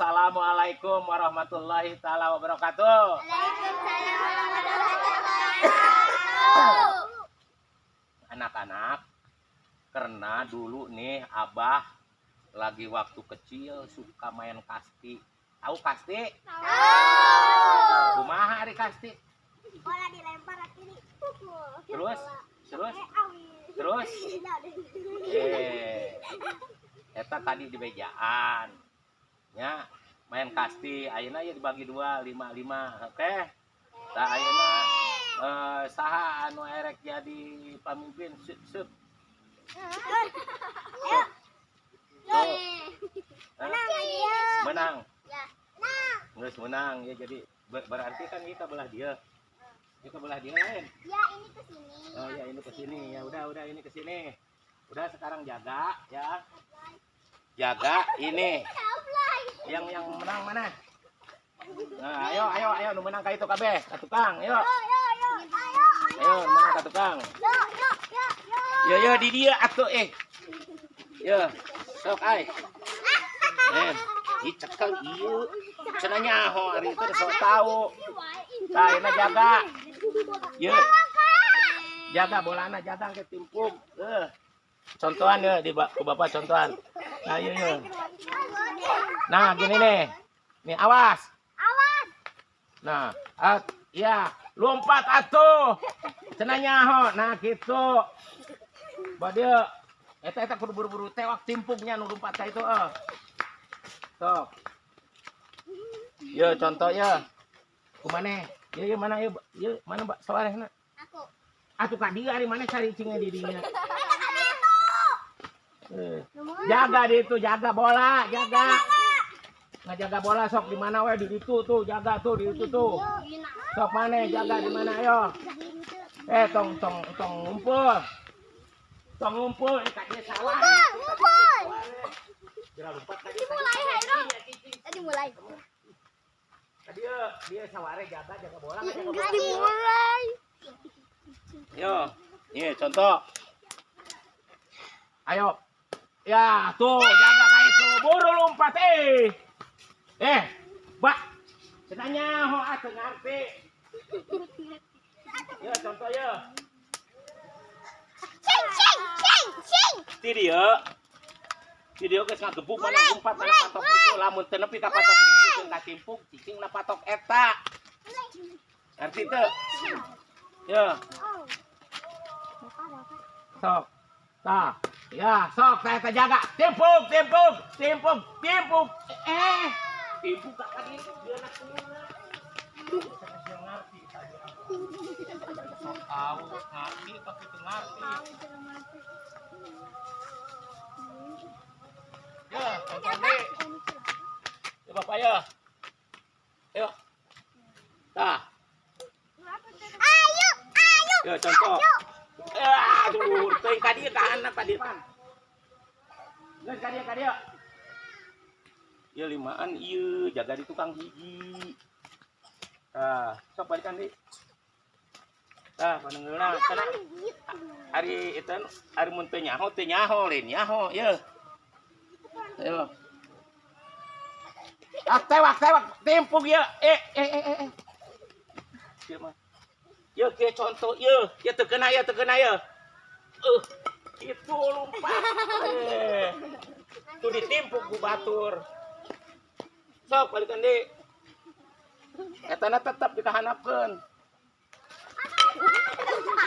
Assalamualaikum warahmatullahi taala wabarakatuh. Waalaikumsalam warahmatullahi wabarakatuh. Anak-anak, karena dulu nih Abah lagi waktu kecil suka main kasti. Tahu kasti? Tahu. Kumaha ari kasti? Bola dilempar ke kiri. Terus? Eta tadi di bejaan. Ya, main kasti. Ayeuna ya dibagi 2, 5-5. Oke. Tah ayeuna saha anu erek jadi pamimpin? Sut. Menang. Ya. Geus menang ya, jadi berarti kan kita belah dia. Kita belah dia lain. Ya, ini ke sini. Oh ya, ini ke sini. Ya udah ini ke sini. Udah sekarang jaga ya. Jaga ini. Yang menang mana? Nah, ayo nu menang ka itu kabeh, ka tukang. Ayo. Ayo menang ka tukang. Yo di dia atuh Yo, sok ai. Dicekel ieu. Cenah nyaho ari teh sok tahu. Tah ayeuna jaga. Yo. Jaga bolana, jaga ke timpuk. Contohan ya di Bapak contohan. Nah, yo. Nah, gini nih. Nih awas. Nah, ya, lompat atuh. Cenah nyaho. Nah, gitu. Badieu eta kudu buru-buru tewak timpuknya nu lompat ka itu Sok. Yo contoh ya. Kumaneh? Ye mana ye? Ye mana Mbak sawarehna? Aku. Atuh ka dieu ari maneh cari cingnya di dinya. Jaga di itu, jaga bola, jaga. Ngajaga bola sok di mana we di itu tuh, jaga tuh di itu tuh. Sok maneh jaga di mana ayo. Tong ngumpul. Tong ngumpul ka dieu sawah. Ngumpul. Geura lompat ka Dimulai hayro. Tadi mulai. Dia saware jaga bola, Dimulai. Yo, ini contoh. Ayo. Ya, tuh jaga kayak itu. Buru lompat Mbak. Cenah nyaho atuh ngarti. Ya, contoh ya. Cing. Video geus ngagebuk mana lompat mana patok itu lamun teu nepi ka patok itu ka timpuk cicing na patok eta. Ngerti teu? Ya. Sok. Tah. Ya, sok saya jaga. Timpuk. Timpuk ka kadieu geuna keluar. Saya ngarti tadi. Sok tahu ngarti tapi teu ngarti. Ya, contoh deh. Ya, Bapak ya. Ayo. Tah. Ayo. Ya, contoh. Aduh, teuing ka dieu ka anak ka dieu pan. Geus ka dieu. Ya limaan ieu, jaga di tukang hiji. Tah, sok balikan deui. Tah, panengeulna cenah. Ari eta ari mun teu nyaho lain nyaho, yeuh. Ayo. Tewak timpuk ya. Ieu mah. Yeuh kieu contoh yeuh. Ya teu kena ya. Itu lompat. Tuh ditimpuk ku batur. Sok balikan deui. Etana tetep kita handapkeun.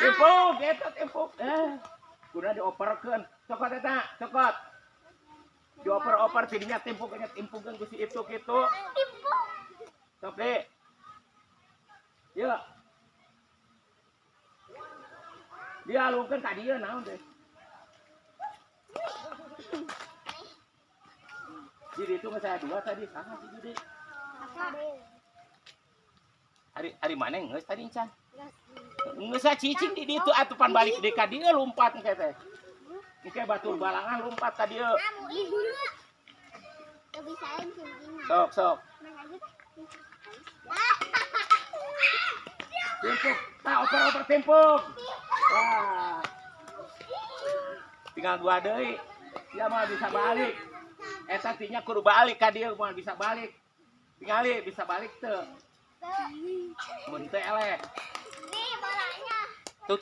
Timpuk. Kudu dioperkeun. Cokot eta, cokot. Dioper tidinya timpukeun ku si itu kitu. Timpuk. Sok deui. Ieu. Dia alungkeun ka dieu naon teh? Jadi itu geus aya 2 tadi, saha si Judi? Ari maneh geus tadi encan? Geus cicing di ditu atuh pan balik deui ka dieu lompat engke teh. Engke batur balangan lompat ka dieu. Sok. Timpuk, oper timpuk. Wah. Tinggal 2 deui. Dia mah bisa balik. Eta tinya kudu balik ka dieu moal bisa balik. Tingali bisa balik teu. Mun teu eleh. Nih bolanya. Tuh.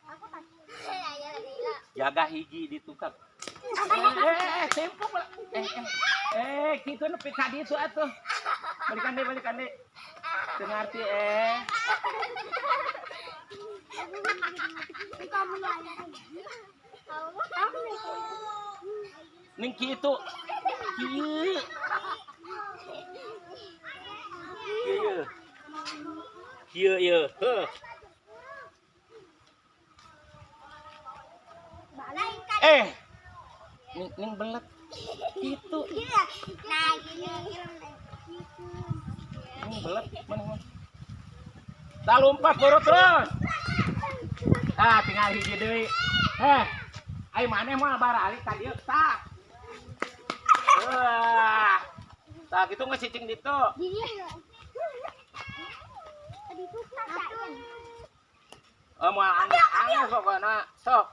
Aku tak. Ya. Jaga hiji di tukang. Tempo pula. Kitu nepi ka ditu atuh. Balikan deh. Teu ngarti Kamu lagi. ning kitu. Kieu. Heuh. Ning belet. Kitu. Nah, gini. Ning belet mana. Dah lompat boro terus. Tinggal hiji deui. Ai maneh mah baralik ka dieu tak. Tak gitu ngesicing ditu. Moal angin pokona. Sok.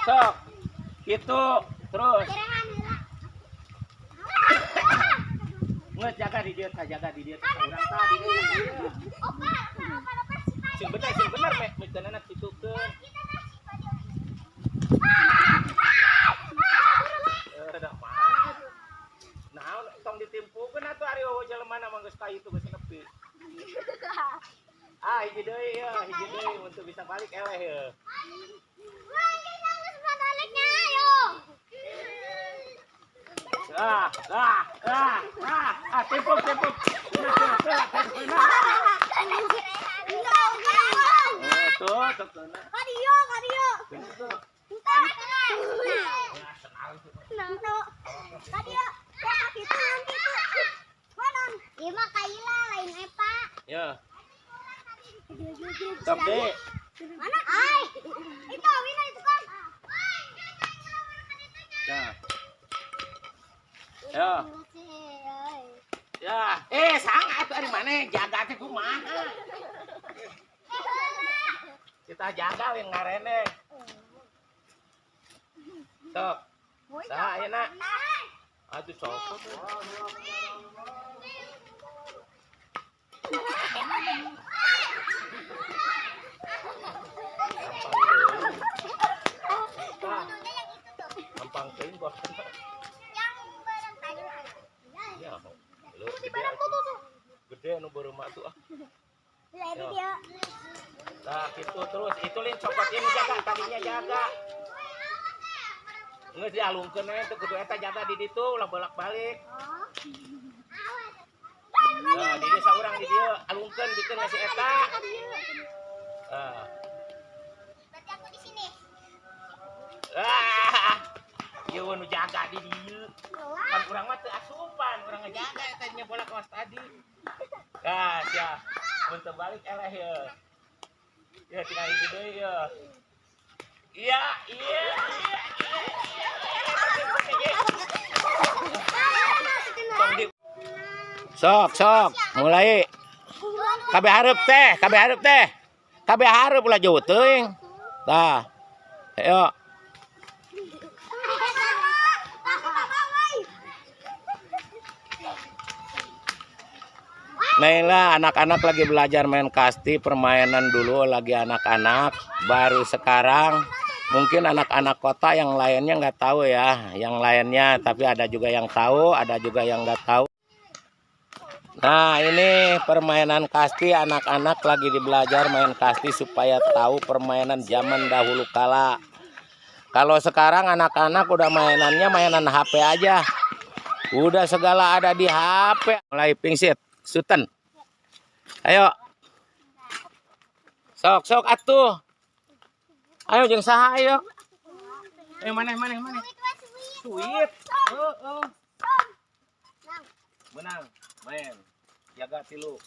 Sok. Gitu terus. Nges jaga di dieu urang tadi. Sing bener mekenana kitukeun. Naon tong ditimpukeun atuh ari jelema mah geus ka itu geus nepi. Hiji deui untuk bisa balik eleh heuh. Tempo. Tuh. Kadio. Iya mah Kaila lain Epa. Ya. Stop deh. Mana? Ai. Itu Wina itu kan. Nah. Ya. Sangat atuh ari maneh jaga teh kumaha. Kita jaga we ngarene. Sok. Saha ayeuna? Atuh sok. Gampang teuing bos. Yang barang tadi. Ya. Di barang tuh. Gede nu beureumak tuh ah. Lagi dia. Nah, gitu terus. Itu lin copot ini jaga, tadinya jaga. Ngeus dialungkeun we teh kudu eta jaga di ditu ulah bolak-balik. Nah, di dieu saurang di dieu alungkeun bikin si eta. Berarti aku di sini. Ieu nu jaga di dieu. Kan urang mah teu asupan, urang ngajaga eta nya bola kawas tadi. Sia. Mun teu balik eleh yeuh. Ya tinggal hiji deui yeuh. Iya. Sok, mulai. Kabeh hareup teh. Kabeh hareup ulah jauh teuing. Tah. Ayo. Nah, anak-anak lagi belajar main kasti, permainan dulu lagi anak-anak, baru sekarang mungkin anak-anak kota yang lainnya nggak tahu ya, yang lainnya, tapi ada juga yang tahu, ada juga yang nggak tahu. Nah, ini permainan kasti, anak-anak lagi belajar main kasti supaya tahu permainan zaman dahulu kala. Kalau sekarang anak-anak udah mainannya mainan HP aja, udah segala ada di HP. Mulai pingsit. Suten. Ayo. Sok atuh. Ayo jeung saha ayo. Maneh. Sweet. Benang. Main. Jaga tilu.